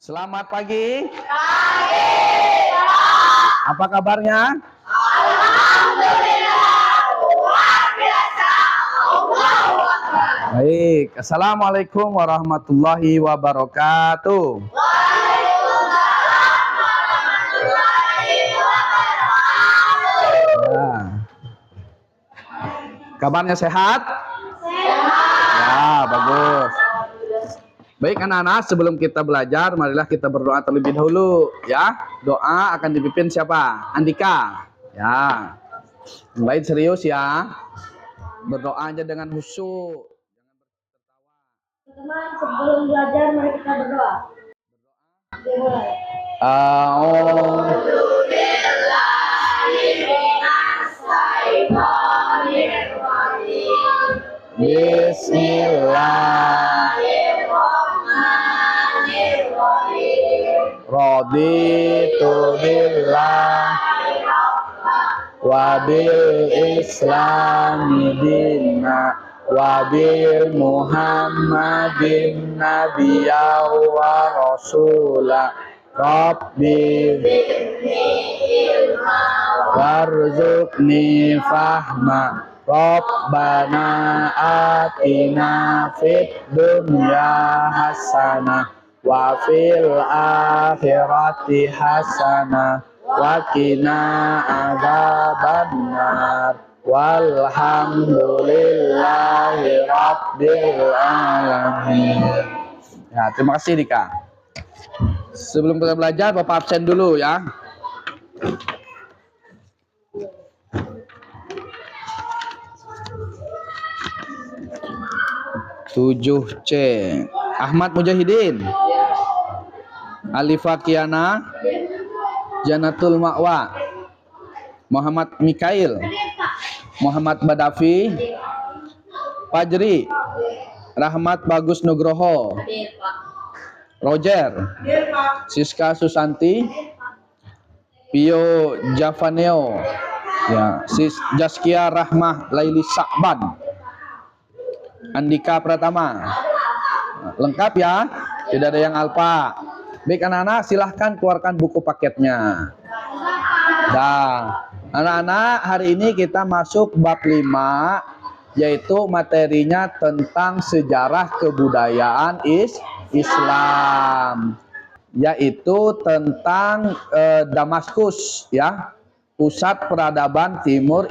Selamat pagi. Apa kabarnya? Alhamdulillah, luar biasa. Allahu Akbar. Baik. Assalamualaikum warahmatullahi wabarakatuh. Waalaikumsalam warahmatullahi wabarakatuh. Ya. Kabarnya sehat? Ya, bagus. Baik anak-anak, sebelum kita belajar, marilah kita berdoa terlebih dahulu, ya. Doa akan dipimpin siapa? Andika. Ya. Yang lain serius ya. Berdoa aja dengan khusyuk. Teman-teman, sebelum belajar mari kita berdoa. Dimulai. Bismillahirrahmanirrahim. Raditu billah wa bil islami dinna wa bil muhammadin nabiyya wa rasula rabbi warzuqni fahma rabbana atina fid dunya hasanah wa fil akhirati hasanah wa qina adzabannar walhamdulillahi rabbil alamin. Ya, terima kasih Dika. Sebelum kita belajar, Bapak absen dulu ya. Tujuh C. Ahmad Mujahidin. Alifah Kiana. Janatul Ma'wa. Muhammad Mikail. Muhammad Badafi. Fajri. Rahmat Bagus Nugroho. Roger. Siska Susanti. Pio Javaneo. Ya, Jaskia Rahmah Laili Sa'ban. Andika Pratama. Lengkap ya, tidak ada yang alpa. Baik anak-anak, silahkan keluarkan buku paketnya. Nah, anak-anak, hari ini kita masuk bab 5, yaitu materinya tentang sejarah kebudayaan Islam, yaitu tentang Damaskus, ya, pusat peradaban timur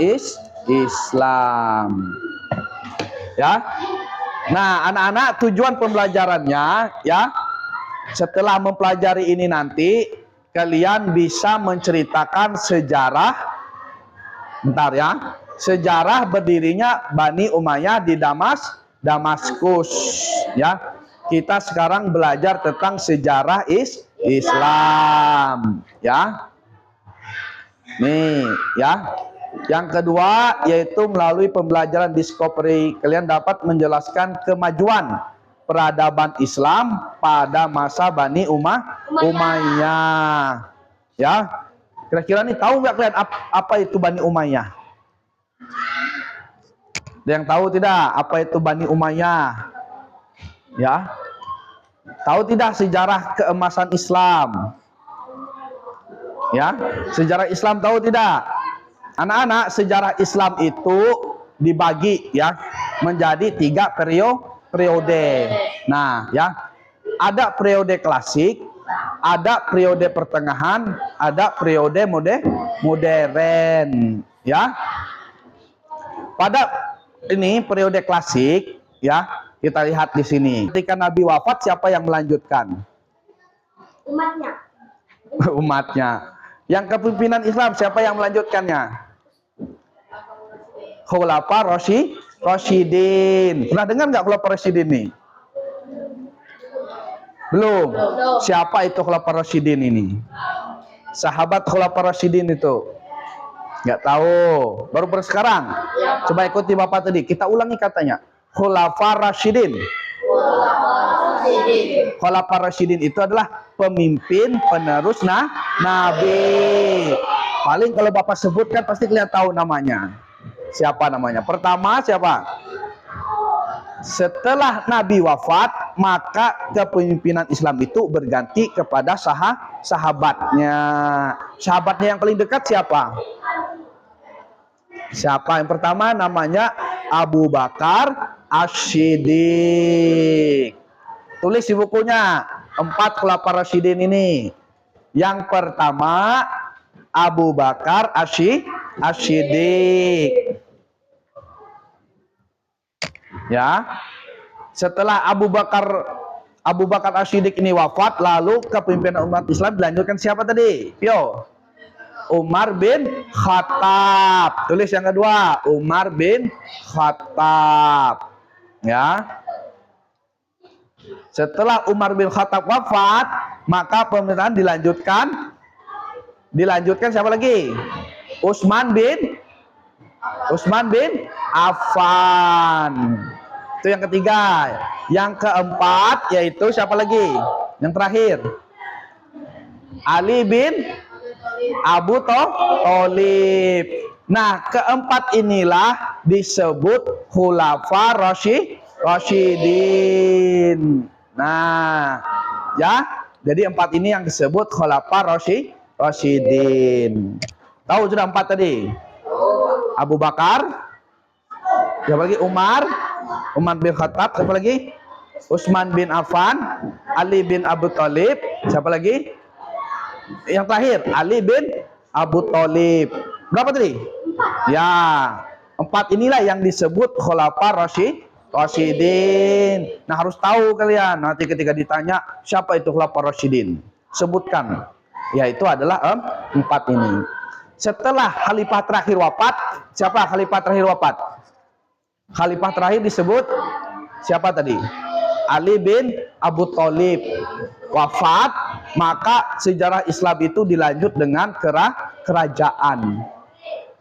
Islam. Ya. Nah, anak-anak, tujuan pembelajarannya ya, setelah mempelajari ini nanti kalian bisa menceritakan sejarah sejarah berdirinya Bani Umayyah di Damaskus ya. Kita sekarang belajar tentang sejarah Islam ya. Nih ya. Yang kedua yaitu melalui pembelajaran Discovery kalian dapat menjelaskan kemajuan peradaban Islam pada masa Bani Umayyah. Ya. Kira-kira nih tahu nggak kalian apa itu Bani Umayyah? Ada yang tahu tidak apa itu Bani Umayyah? Ya. Tahu tidak sejarah keemasan Islam? Ya, sejarah Islam tahu tidak? Anak-anak, sejarah Islam itu dibagi ya menjadi 3 periode. Nah, ya. Ada periode klasik, ada periode pertengahan, ada periode modern, ya. Pada ini periode klasik, ya, kita lihat di sini. Ketika Nabi wafat, siapa yang melanjutkan? Umatnya. Umatnya. Yang kepemimpinan Islam, siapa yang melanjutkannya? Khulafa Rasyidin. Pernah dengar nggak Khulafa Rasyidin nih? Belum. Siapa itu Khulafa Rasyidin ini? Sahabat Khulafa Rasyidin itu? Nggak tahu. Baru sekarang. Coba ikuti Bapak tadi. Kita ulangi katanya. Khulafa Rasyidin. Khulafa Rasyidin itu adalah pemimpin penerus Nabi. Paling kalau Bapak sebutkan pasti kalian tahu namanya. Siapa namanya? Pertama siapa? Setelah Nabi wafat, maka kepemimpinan Islam itu berganti kepada sahabatnya. Sahabatnya yang paling dekat siapa? Siapa? Yang pertama namanya Abu Bakar Asy-Syiddiq. Tulis di bukunya 4 Khulafaur Rasyidin ini. Yang pertama Abu Bakar Asy-Syiddiq. Ya. Setelah Abu Bakar Asy-Syiddiq ini wafat, lalu kepemimpinan umat Islam dilanjutkan siapa tadi? Pio. Umar bin Khattab. Tulis yang kedua, Umar bin Khattab. Ya. Setelah Umar bin Khattab wafat, maka pemerintahan dilanjutkan siapa lagi? Utsman bin Affan. Itu yang ketiga. Yang keempat yaitu siapa lagi? Yang terakhir. Ali bin Abu Thalib. Nah, keempat inilah disebut Khulafaur Rasyidin. Nah, ya. Jadi 4 ini yang disebut Khulafaur Rasyidin. Tahu sudah 4 tadi? Abu Bakar, siapa lagi? Umar bin Khattab, siapa lagi? Utsman bin Affan, Ali bin Abu Thalib, siapa lagi? Yang terakhir, Ali bin Abu Thalib. Berapa tadi? Ya, 4 inilah yang disebut Khulafaur Rasyidin. Nah, harus tahu kalian. Nanti ketika ditanya, siapa itu Khulafaur Rasyidin? Sebutkan. Yaitu adalah 4 ini. Setelah khalifah terakhir wafat, siapa khalifah terakhir wafat? Khalifah terakhir disebut siapa tadi? Ali bin Abu Thalib wafat, maka sejarah Islam itu dilanjut dengan kerajaan.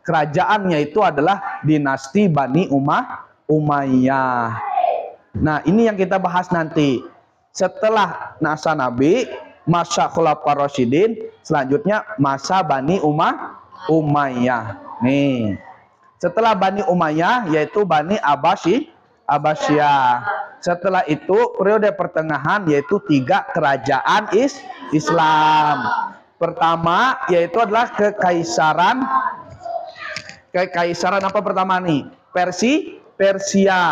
Kerajaannya itu adalah dinasti Bani Umayyah. Nah, ini yang kita bahas nanti. Setelah masa Nabi, masa Khulafaur Rasyidin, selanjutnya masa Bani Umayyah. Nih. Setelah Bani Umayyah yaitu Bani Abbasiyah. Setelah itu periode pertengahan yaitu 3 kerajaan Islam. Pertama yaitu adalah Kekaisaran apa pertama nih? Persia.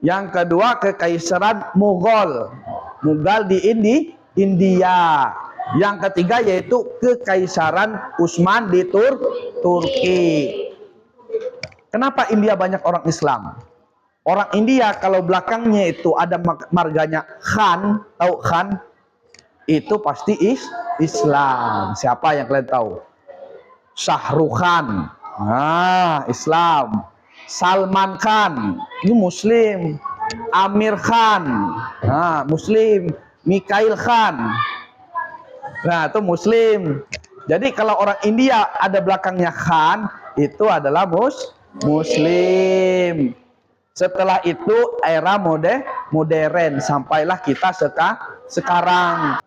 Yang kedua Kekaisaran Mughal di India. Yang ketiga yaitu Kekaisaran Utsman di Turki. Kenapa India banyak orang Islam? Orang India kalau belakangnya itu ada marganya Khan, tahu Khan? Itu pasti Islam. Siapa yang kalian tahu? Shah Rukh Khan. Nah, Islam. Salman Khan, ini Muslim. Amir Khan, nah, Muslim. Mikhail Khan, nah itu Muslim. Jadi kalau orang India ada belakangnya Khan, itu adalah Muslim. Setelah itu era modern, sampailah kita sekarang.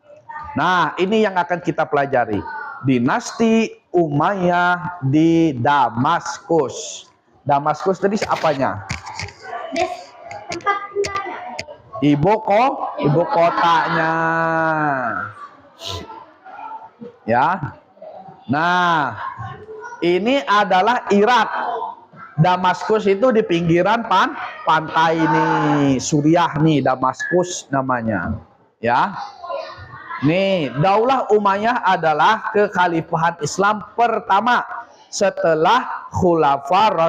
Nah, ini yang akan kita pelajari. Dinasti Umayyah di Damaskus. Damaskus tadi apanya? Ibu kotanya. Ya. Nah, ini adalah Irak. Damaskus itu di pinggiran pantai ini, Suriah nih, Damaskus namanya. Ya. Nih, Daulah Umayyah adalah kekhalifahan Islam pertama setelah Khulafaur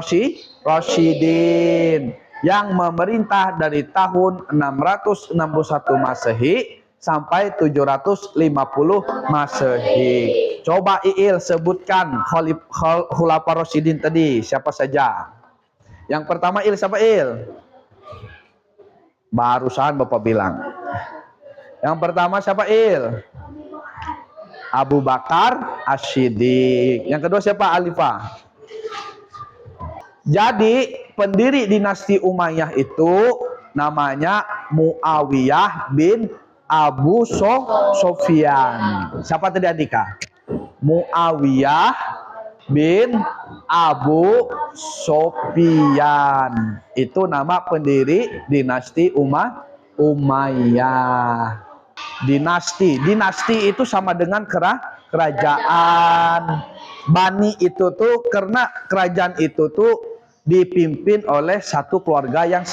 Rasyidin yang memerintah dari tahun 661 Masehi sampai 750 Masehi. Coba Iil sebutkan Khulafaur Rasyidin tadi, siapa saja? Yang pertama Il, siapa Il? Barusan Bapak bilang. Yang pertama siapa Il? Abu Bakar Asy-Syiddiq. Yang kedua siapa? Alifah. Jadi pendiri dinasti Umayyah itu namanya Muawiyah bin Abu Sufyan. Siapa tadi Andika? Muawiyah bin Abu Sofyan. Itu nama pendiri dinasti Umayyah. Dinasti itu sama dengan kerajaan. Bani itu tuh karena kerajaan itu tuh dipimpin oleh satu keluarga yang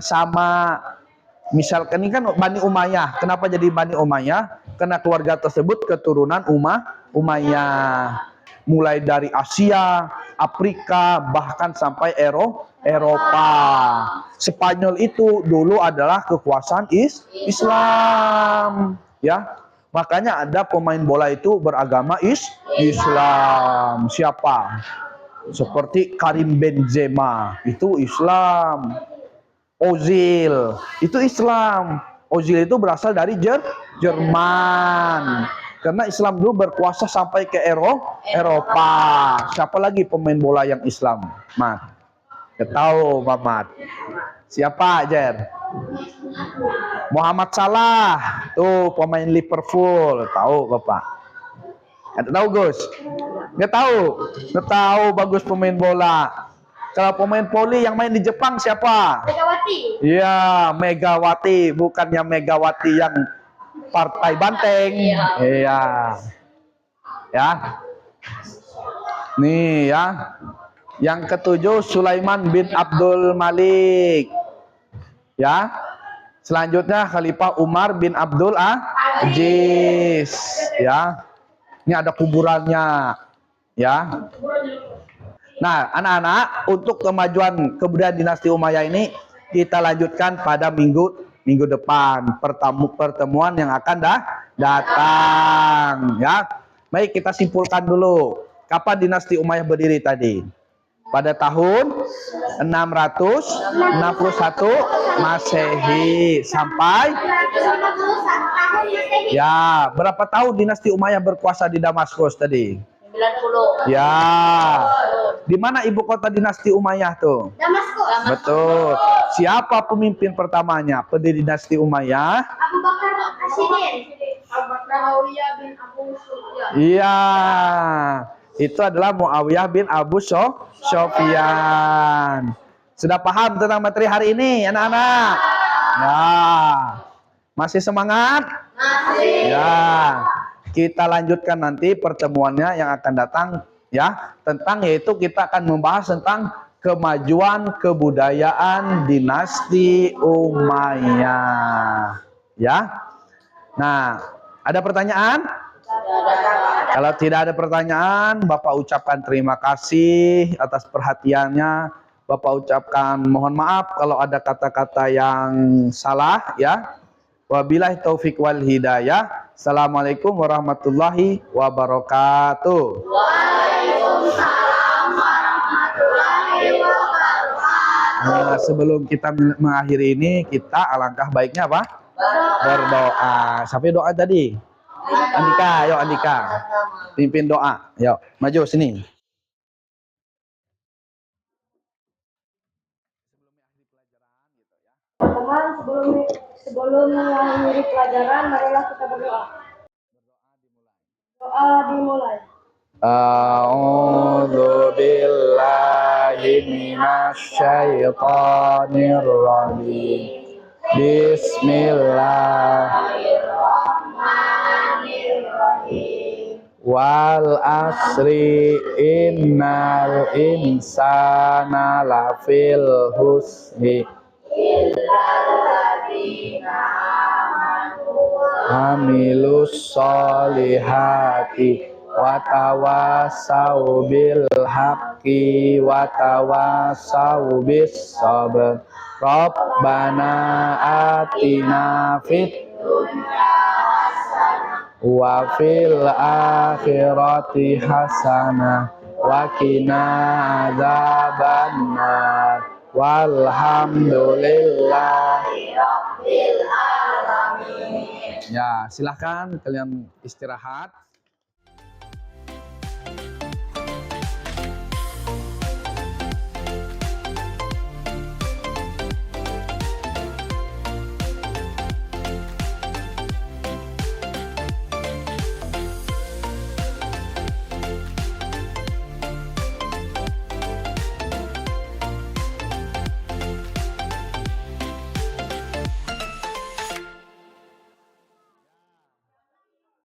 sama. Misalkan ini kan Bani Umayyah. Kenapa jadi Bani Umayyah? Karena keluarga tersebut keturunan Umayyah. Mulai dari Asia, Afrika, bahkan sampai Eropa. Spanyol itu dulu adalah kekuasaan Islam, ya. Makanya ada pemain bola itu beragama Islam. Siapa? Seperti Karim Benzema, itu Islam. Ozil, itu Islam. Ozil itu berasal dari Jerman. Karena Islam dulu berkuasa sampai ke Eropa. Siapa lagi pemain bola yang Islam? Mat. Tahu, Mamat. Siapa, Jer? Muhammad Salah. Tuh pemain Liverpool. Tahu, Bapak? Nggak tahu, Gus? Nggak tahu. Nggak tahu bagus pemain bola. Kalau pemain voli yang main di Jepang siapa? Megawati. Iya, Megawati, bukannya Megawati yang Partai Banteng. Iya. Ya. Nih ya. Yang ketujuh Sulaiman bin Abdul Malik. Ya. Selanjutnya Khalifah Umar bin Abdul Aziz. Ya. Ini ada kuburannya. Ya. Nah, anak-anak, untuk kemajuan kebudayaan dinasti Umayyah ini kita lanjutkan pada minggu depan, pertemuan yang akan datang, ya. Baik, kita simpulkan dulu. Kapan dinasti Umayyah berdiri tadi? Pada tahun 661 Masehi sampai ya, berapa tahun dinasti Umayyah berkuasa di Damaskus tadi? 90. Ya. Di mana ibu kota dinasti Umayyah tuh? Damaskus. Betul. Siapa pemimpin pertamanya pendiri dinasti Umayyah? Abu Bakar Asyidin. Muawiyah bin Abu Sufyan. Iya. Itu adalah Muawiyah bin Abu Sufyan. Sudah paham tentang materi hari ini, anak-anak? Ya. Masih semangat? Masih. Ya. Kita lanjutkan nanti pertemuannya yang akan datang, ya, tentang yaitu kita akan membahas tentang kemajuan kebudayaan dinasti Umayyah, ya. Nah, ada pertanyaan? Kalau tidak ada pertanyaan, Bapak ucapkan terima kasih atas perhatiannya. Bapak ucapkan mohon maaf kalau ada kata-kata yang salah, ya. Wabillahi taufik wal hidayah. Assalamualaikum warahmatullahi wabarakatuh. Waalaikumsalam warahmatullahi wabarakatuh. Nah, sebelum kita mengakhiri ini, kita alangkah baiknya apa? Berdoa. Sampai doa tadi. Andika, yuk Andika. Pimpin doa. Yuk, maju sini. Teman, sebelum mengakhiri pelajaran, marilah kita berdoa. Doa dimulai. A'udzu billahi minasyaitonir rajim. Bismillahirrahmanirrahim. Wal asri innal insana lafil husni amilus solihati watawasau bil haqqi watawasau bis sabr. Rabbana atina fit wa fil akhirati hasanah wa qina adzabannar. Walhamdulillahi rabbil alamin. Ya, silahkan kalian istirahat.